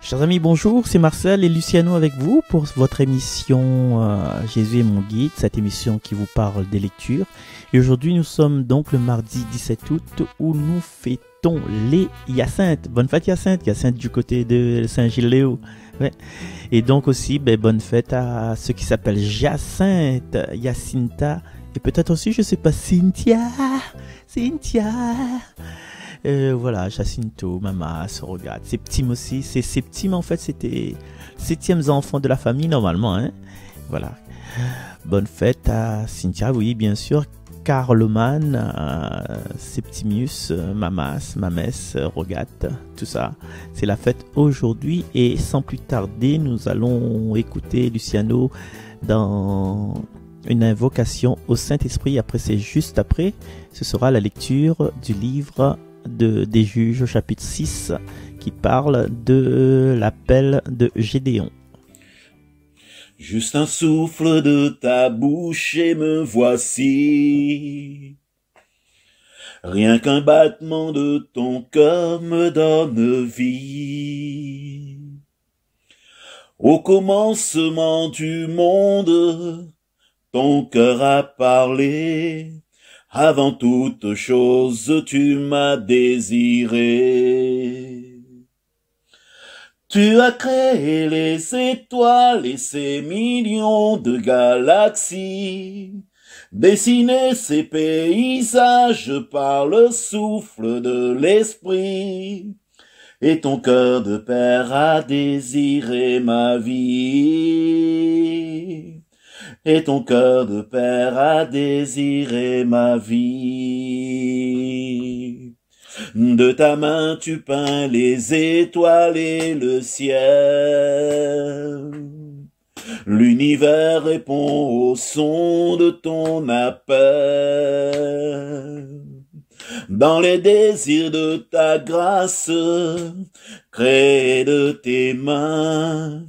Chers amis, bonjour, c'est Marcel et Luciano avec vous pour votre émission Jésus est mon guide, cette émission qui vous parle des lectures. Et aujourd'hui, nous sommes donc le mardi 17 août où nous fêtons les Hyacinthes. Bonne fête Hyacinthe, Hyacinthe du côté de Saint-Gilles-Léo. Ouais. Et donc aussi, bonne fête à ceux qui s'appellent Jacinthe, Jacinta et peut-être aussi, je sais pas, Cynthia. Voilà, Jacinto, Mamas, regarde, Septime aussi, c'est Septime en fait, c'était septièmes enfants de la famille normalement, hein. Voilà. Bonne fête à Cynthia, oui, bien sûr, Carloman, Septimius, Mamas, Mamès, Rogate, tout ça. C'est la fête aujourd'hui et sans plus tarder, nous allons écouter Luciano dans une invocation au Saint-Esprit. Après, c'est juste après, ce sera la lecture du livre des Juges au chapitre 6 qui parle de l'appel de Gédéon. Juste un souffle de ta bouche et me voici. Rien qu'un battement de ton cœur me donne vie. Au commencement du monde, ton cœur a parlé. Avant toute chose, tu m'as désiré. Tu as créé les étoiles et ces millions de galaxies, dessiné ces paysages par le souffle de l'esprit, et ton cœur de père a désiré ma vie. Et ton cœur de père a désiré ma vie. De ta main tu peins les étoiles et le ciel. L'univers répond au son de ton appel. Dans les désirs de ta grâce, créés de tes mains,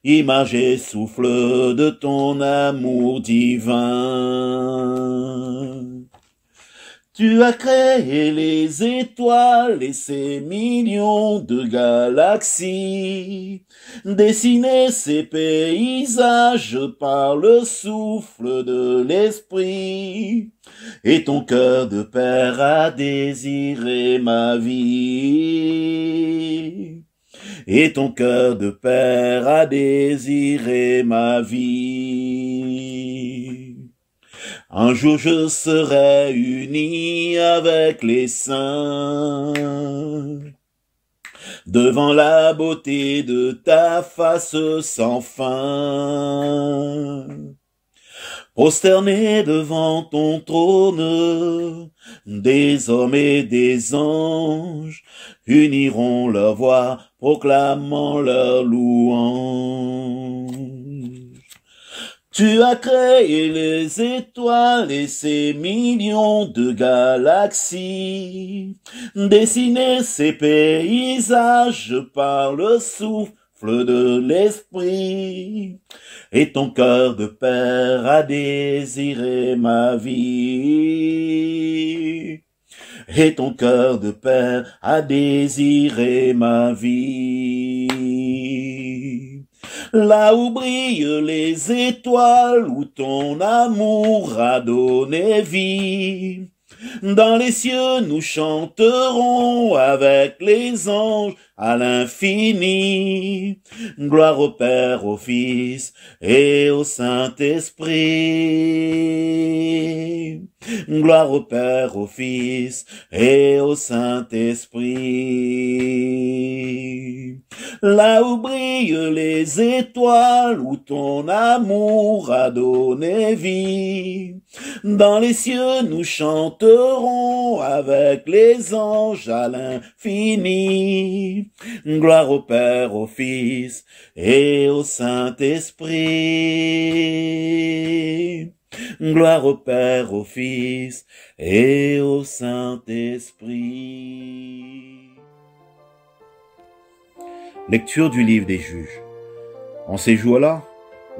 image et souffle de ton amour divin. Tu as créé les étoiles et ces millions de galaxies, dessiné ces paysages par le souffle de l'esprit, et ton cœur de père a désiré ma vie. Et ton cœur de père a désiré ma vie. Un jour je serai uni avec les saints, devant la beauté de ta face sans fin. Prosterné devant ton trône, des hommes et des anges uniront leur voix, proclamant leur louange. Tu as créé les étoiles et ces millions de galaxies, dessiné ces paysages par le souffle de l'esprit, et ton cœur de père a désiré ma vie. Et ton cœur de père a désiré ma vie. Là où brillent les étoiles, où ton amour a donné vie, dans les cieux nous chanterons avec les anges à l'infini. Gloire au Père, au Fils et au Saint-Esprit. Gloire au Père, au Fils et au Saint-Esprit. Là où brillent les étoiles, où ton amour a donné vie, dans les cieux nous chanterons avec les anges à l'infini. Gloire au Père, au Fils et au Saint-Esprit. Gloire au Père, au Fils et au Saint-Esprit. Lecture du livre des Juges. En ces jours-là,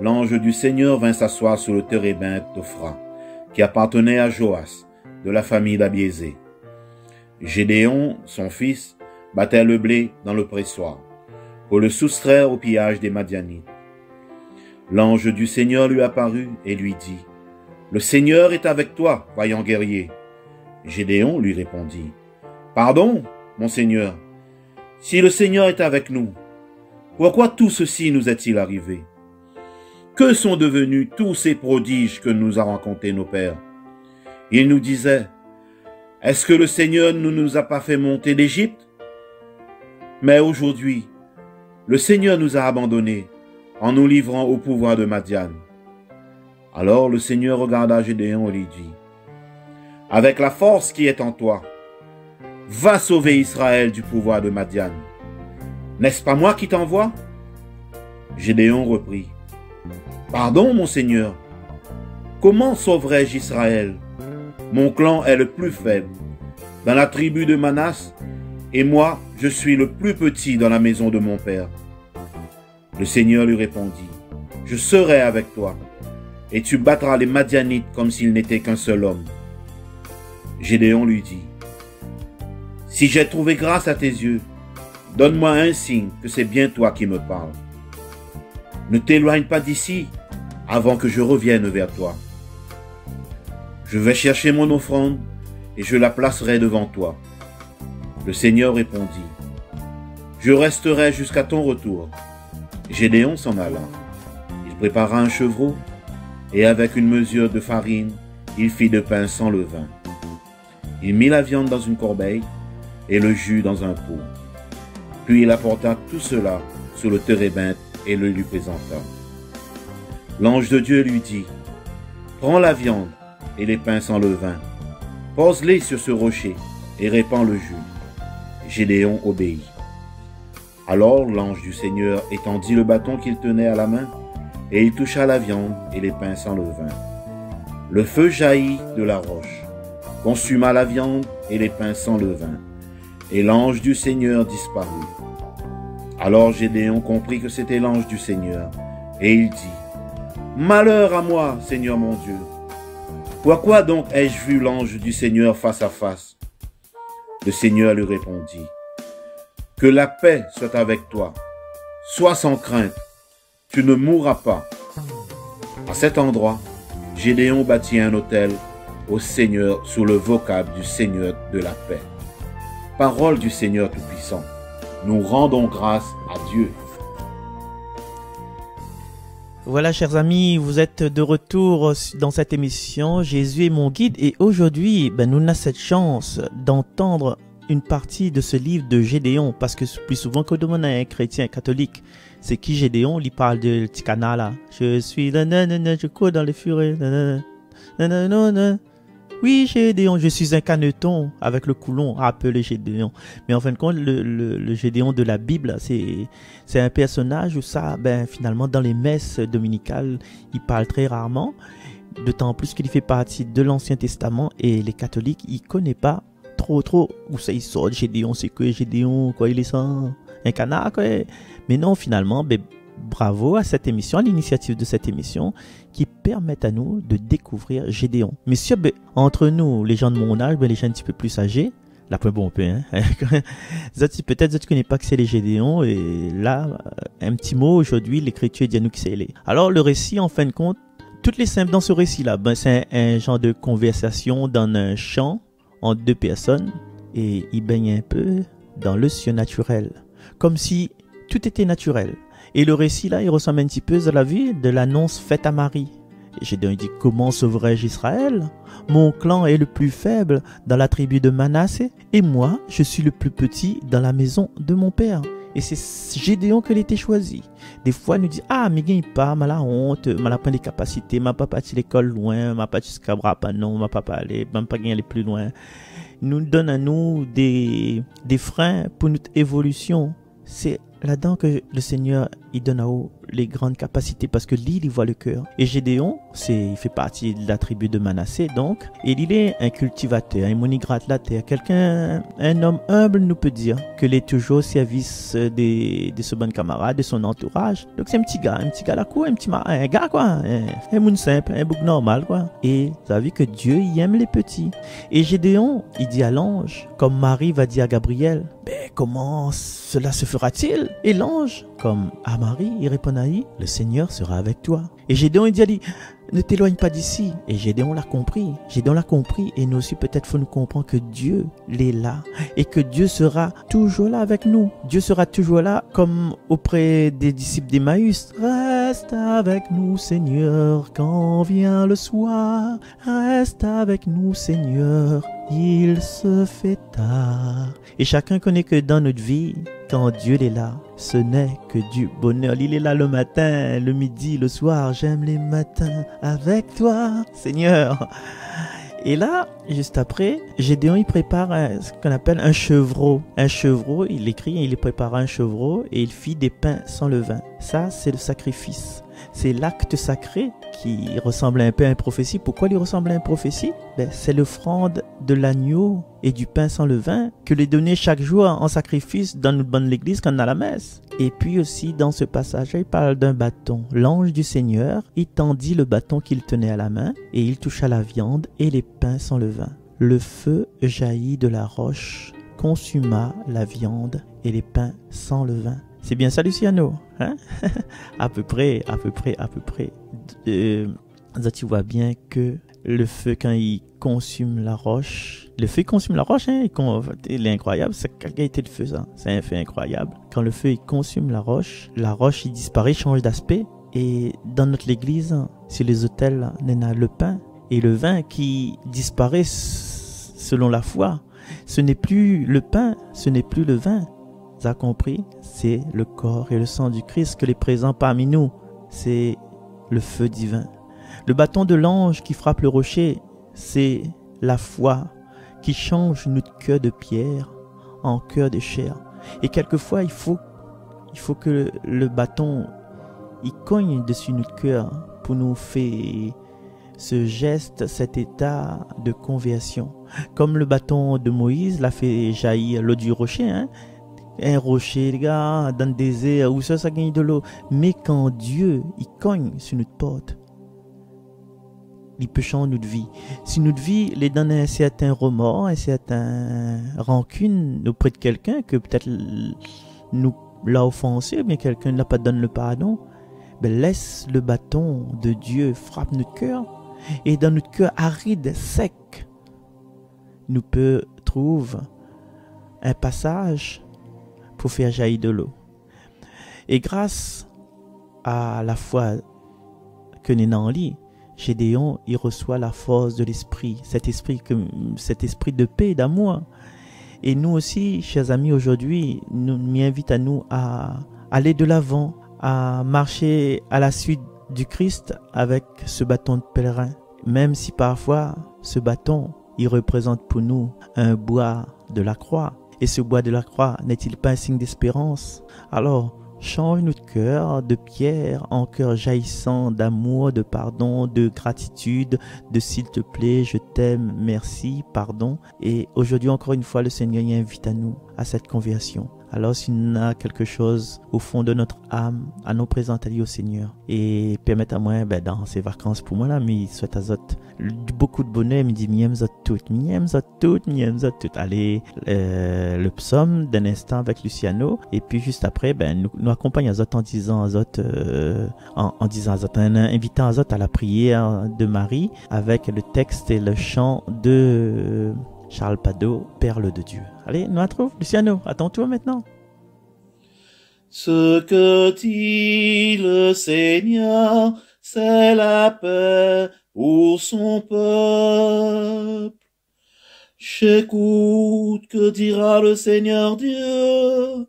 l'ange du Seigneur vint s'asseoir sur le térébinthe d'Ophra, qui appartenait à Joas, de la famille d'Abiézé. Gédéon, son fils, battait le blé dans le pressoir. pour le soustraire au pillage des Madianites. L'ange du Seigneur lui apparut et lui dit, « Le Seigneur est avec toi, vaillant guerrier. » Gédéon lui répondit, « Pardon, mon Seigneur, si le Seigneur est avec nous, pourquoi tout ceci nous est-il arrivé? Que sont devenus tous ces prodiges que nous a racontés nos pères? Ils nous disaient, « Est-ce que le Seigneur ne nous a pas fait monter d'Égypte? » Mais aujourd'hui, le Seigneur nous a abandonnés en nous livrant au pouvoir de Madian. Alors le Seigneur regarda Gédéon et lui dit, « Avec la force qui est en toi, va sauver Israël du pouvoir de Madian. N'est-ce pas moi qui t'envoie? » Gédéon reprit, « Pardon, mon Seigneur, comment sauverai-je Israël? Mon clan est le plus faible dans la tribu de Manasse, et moi, je suis le plus petit dans la maison de mon père. » Le Seigneur lui répondit, « Je serai avec toi, et tu battras les Madianites comme s'ils n'étaient qu'un seul homme. » Gédéon lui dit, « Si j'ai trouvé grâce à tes yeux, donne-moi un signe que c'est bien toi qui me parles. Ne t'éloigne pas d'ici avant que je revienne vers toi. Je vais chercher mon offrande et je la placerai devant toi. » Le Seigneur répondit, « Je resterai jusqu'à ton retour. » Gédéon s'en alla. Il prépara un chevreau et avec une mesure de farine, il fit de pain sans levain. Il mit la viande dans une corbeille et le jus dans un pot. Puis il apporta tout cela sur le térébinthe et le lui présenta. L'ange de Dieu lui dit, « Prends la viande et les pains sans levain, pose-les sur ce rocher et répands le jus. » Gédéon obéit. Alors l'ange du Seigneur étendit le bâton qu'il tenait à la main, et il toucha la viande et les pains sans levain. Le feu jaillit de la roche, consuma la viande et les pains sans levain, et l'ange du Seigneur disparut. Alors Gédéon comprit que c'était l'ange du Seigneur, et il dit, « Malheur à moi, Seigneur mon Dieu! Pourquoi donc ai-je vu l'ange du Seigneur face à face? » Le Seigneur lui répondit, « Que la paix soit avec toi, sois sans crainte, tu ne mourras pas. » À cet endroit, Gédéon bâtit un autel au Seigneur sous le vocable du Seigneur de la paix. Parole du Seigneur Tout-Puissant, nous rendons grâce à Dieu. Voilà, chers amis, vous êtes de retour dans cette émission Jésus est mon guide, et aujourd'hui, nous avons cette chance d'entendre une partie de ce livre de Gédéon, parce que plus souvent que on a un chrétien catholique, c'est qui Gédéon, il parle de Tikana là. Je suis je cours dans les furets. Oui, Gédéon, je suis un caneton avec le coulon appelé Gédéon. Mais en fin de compte, le Gédéon de la Bible, c'est un personnage où ça, finalement, dans les messes dominicales, il parle très rarement. D'autant plus qu'il fait partie de l'Ancien Testament, et les catholiques, ils ne connaissent pas trop où ça il sort. Gédéon, c'est que Gédéon, quoi, il est sans un canard, quoi. Mais non, finalement, bravo à cette émission, à l'initiative de cette émission qui permet à nous de découvrir Gédéon. Messieurs, entre nous, les gens de mon âge, les gens un petit peu plus âgés, là, bon peu, hein. Peut-être que tu ne connais pas que c'est les Gédéons, et là, un petit mot aujourd'hui, l'écriture dit à nous que c'est les. Alors, le récit, en fin de compte, toutes les simples dans ce récit-là, c'est un genre de conversation dans un champ entre deux personnes, et il baigne un peu dans le surnaturel, comme si tout était naturel. Et le récit là, il ressemble un petit peu à la vie de l'annonce faite à Marie. Et Gédéon dit, comment sauverai-je Israël? Mon clan est le plus faible dans la tribu de Manassé, et moi, je suis le plus petit dans la maison de mon père. Et c'est Gédéon qui a été choisi. Des fois, il nous dit, ah, mais il pas, m'a la honte, m'a la plein des capacités, m'a pas parti l'école loin, m'a pas jusqu'à Brapa, non, m'a pas aller, m'a pas gagné aller plus loin. Il nous donne à nous des freins pour notre évolution. C'est là-dedans que le Seigneur, il donne à eux les grandes capacités, parce que lui, il voit le cœur. Et Gédéon, il fait partie de la tribu de Manassé, donc, et il est un cultivateur, un monigrate la terre, quelqu'un, un homme humble nous peut dire qu'il est toujours au service de ce bon camarade, de son entourage. Donc c'est un petit gars là quoi, un gars quoi, un monde simple, un bouc normal quoi. Et vous avez vu que Dieu, il aime les petits. Et Gédéon, il dit à l'ange, comme Marie va dire à Gabriel, ben, comment cela se fera-t-il? Et l'ange, comme à Marie, il répondit, le Seigneur sera avec toi. Et Gédéon, il dit, ne t'éloigne pas d'ici. Et Gédéon l'a compris. Gédéon l'a compris. Et nous aussi, peut-être, faut nous comprendre que Dieu, il est là. Et que Dieu sera toujours là avec nous. Dieu sera toujours là, comme auprès des disciples d'Emmaüs. Reste avec nous, Seigneur, quand vient le soir. Reste avec nous, Seigneur, il se fait tard. Et chacun connaît que dans notre vie, quand Dieu est là, ce n'est que du bonheur. Il est là le matin, le midi, le soir. J'aime les matins avec toi, Seigneur. Et là, juste après, Gédéon, il prépare ce qu'on appelle un chevreau. Un chevreau, il écrit, il prépara un chevreau et il fit des pains sans levain. Ça, c'est le sacrifice. C'est l'acte sacré qui ressemble un peu à une prophétie. Pourquoi il ressemble à une prophétie? Ben, c'est l'offrande de l'agneau et du pain sans levain que les donner chaque jour en sacrifice dans notre bonne l'église quand on a la messe. Et puis aussi dans ce passage, il parle d'un bâton. L'ange du Seigneur, il tendit le bâton qu'il tenait à la main et il toucha la viande et les pains sans levain. Le feu jaillit de la roche, consuma la viande et les pains sans levain. C'est bien ça, Luciano, hein? à peu près. Tu vois bien que le feu, quand il consume la roche, hein, il est incroyable. C'est quelle qualité de feu, ça? C'est un feu incroyable. Quand le feu, il consume la roche, il disparaît, change d'aspect. Et dans notre église, sur les autels, on a le pain et le vin qui disparaissent selon la foi. Ce n'est plus le pain, ce n'est plus le vin. Vous avez compris? C'est le corps et le sang du Christ que les présents parmi nous. C'est le feu divin. Le bâton de l'ange qui frappe le rocher, c'est la foi qui change notre cœur de pierre en cœur de chair. Et quelquefois, il faut que le bâton il cogne dessus notre cœur pour nous faire ce geste, cet état de conversion. Comme le bâton de Moïse l'a fait jaillir l'eau du rocher, hein? Un rocher, les gars, dans le désert, où ça gagne de l'eau. Mais quand Dieu, il cogne sur notre porte, il peut changer notre vie. Si notre vie les donne un certain remords, un certain rancune auprès de quelqu'un que peut-être nous l'a offensé, ou bien quelqu'un ne l'a pas donné le pardon, ben laisse le bâton de Dieu frapper notre cœur. Et dans notre cœur aride, sec, nous peut trouver un passage pour faire jaillir de l'eau. Et grâce à la foi que nous avons en lui, Gédéon, il reçoit la force de l'esprit, cet esprit de paix et d'amour. Et nous aussi, chers amis, aujourd'hui, nous m'invite à nous à aller de l'avant, à marcher à la suite du Christ avec ce bâton de pèlerin. Même si parfois, ce bâton, il représente pour nous un bois de la croix. Et ce bois de la croix n'est-il pas un signe d'espérance? Alors, change notre cœur de pierre en cœur jaillissant d'amour, de pardon, de gratitude, de s'il te plaît, je t'aime, merci, pardon. Et aujourd'hui, encore une fois, le Seigneur y invite à nous, à cette conversion. Alors, s'il y a quelque chose au fond de notre âme, à nous présenter au Seigneur. Et permettre à moi, dans ces vacances pour moi là, mais souhaite à Zot beaucoup de bonheur, me dit, m'aime Zot tout. Allez, le psaume d'un instant avec Luciano. Et puis, juste après, nous accompagnons à Zot en disant à Zot, en invitant à Zot à la prière de Marie avec le texte et le chant de Charles Padeau, Perle de Dieu. Allez, nous retrouvons. Luciano, à ton tour maintenant. Ce que dit le Seigneur, c'est la paix pour son peuple. J'écoute, que dira le Seigneur Dieu?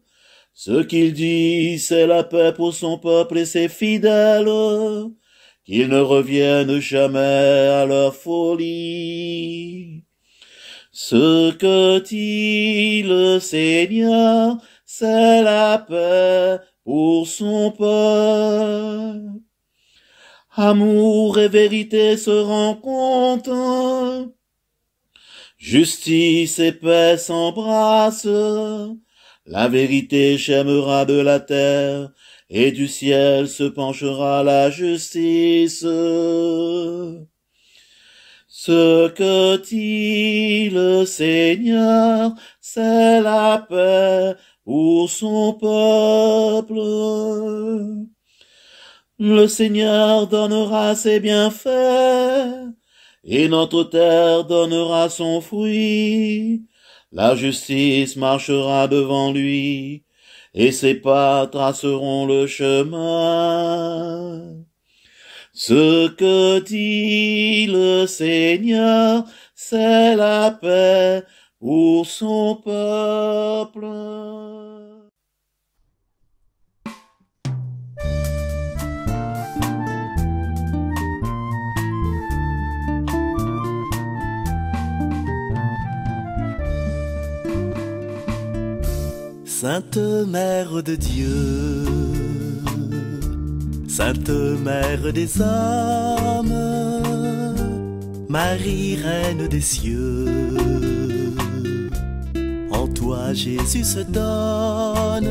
Ce qu'il dit, c'est la paix pour son peuple et ses fidèles, qu'ils ne reviennent jamais à leur folie. Ce que dit le Seigneur, c'est la paix pour son peuple. Amour et vérité se rencontrent, justice et paix s'embrassent, la vérité chêmera de la terre, et du ciel se penchera la justice. Ce que dit le Seigneur, c'est la paix pour son peuple. Le Seigneur donnera ses bienfaits, et notre terre donnera son fruit. La justice marchera devant lui, et ses pas traceront le chemin. Ce que dit le Seigneur, c'est la paix pour son peuple. Sainte Mère de Dieu, Sainte Mère des hommes, Marie Reine des cieux, en toi Jésus se donne,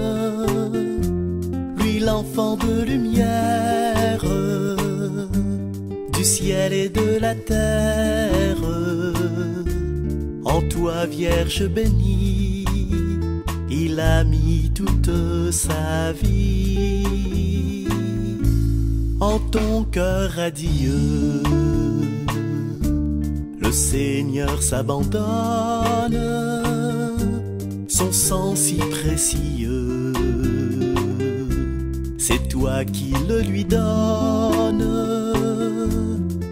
lui l'enfant de lumière, du ciel et de la terre, en toi Vierge bénie, il a mis toute sa vie en ton cœur radieux. Le Seigneur s'abandonne, son sang si précieux. C'est toi qui le lui donnes,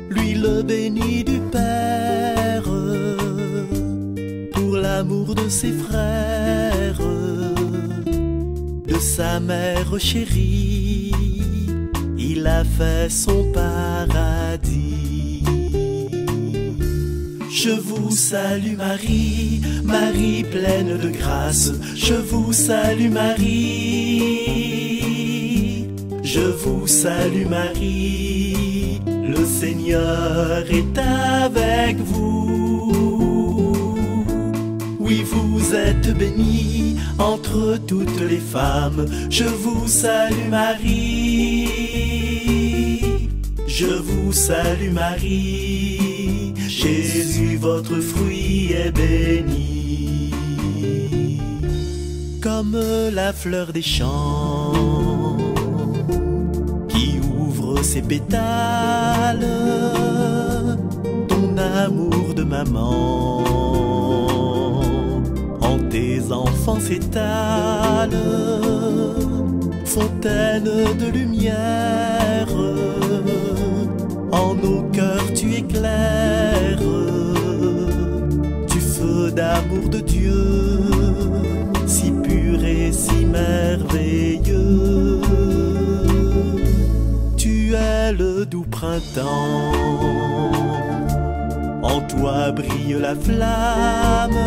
lui le béni du Père, pour l'amour de ses frères, de sa mère chérie, il a fait son paradis. Je vous salue Marie, Marie pleine de grâce. Je vous salue Marie, je vous salue Marie. Le Seigneur est avec vous. Oui, vous êtes bénie entre toutes les femmes. Je vous salue Marie, je vous salue Marie. Jésus, votre fruit est béni. Comme la fleur des champs qui ouvre ses pétales, ton amour de maman en tes enfants s'étale. Fontaine de lumière, en nos cœurs tu éclaires, du feu d'amour de Dieu, si pur et si merveilleux. Tu es le doux printemps, en toi brille la flamme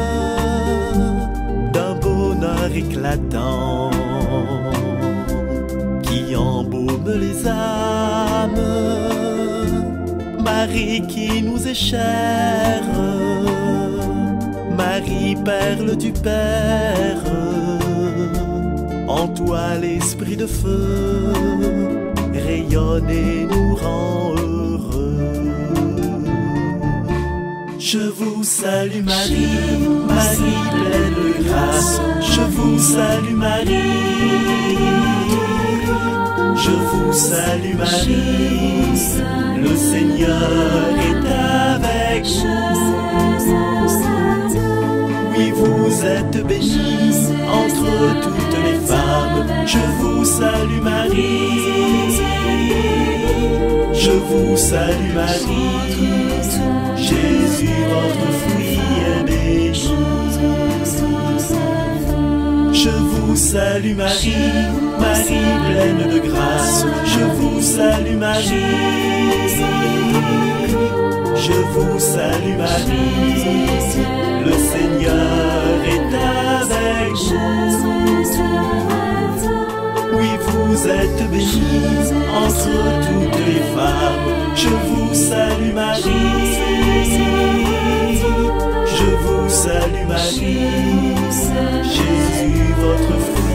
d'un bonheur éclatant qui embaume les âmes. Marie qui nous est chère, Marie perle du Père, en toi l'esprit de feu rayonne et nous rend heureux. Je vous salue Marie, Marie pleine de grâce. Je vous salue Marie, je vous salue Marie. Le Seigneur est avec vous. Oui, vous êtes bénie entre toutes les femmes. Je vous salue Marie, je vous salue Marie. Jésus, votre fruit est béni. Je vous salue Marie, Marie pleine de grâce. Je vous salue Marie, je vous salue Marie. Le Seigneur est avec vous. Oui, vous êtes bénie entre toutes les femmes. Je vous salue Marie, je vous salue Marie. Jésus, votre fruit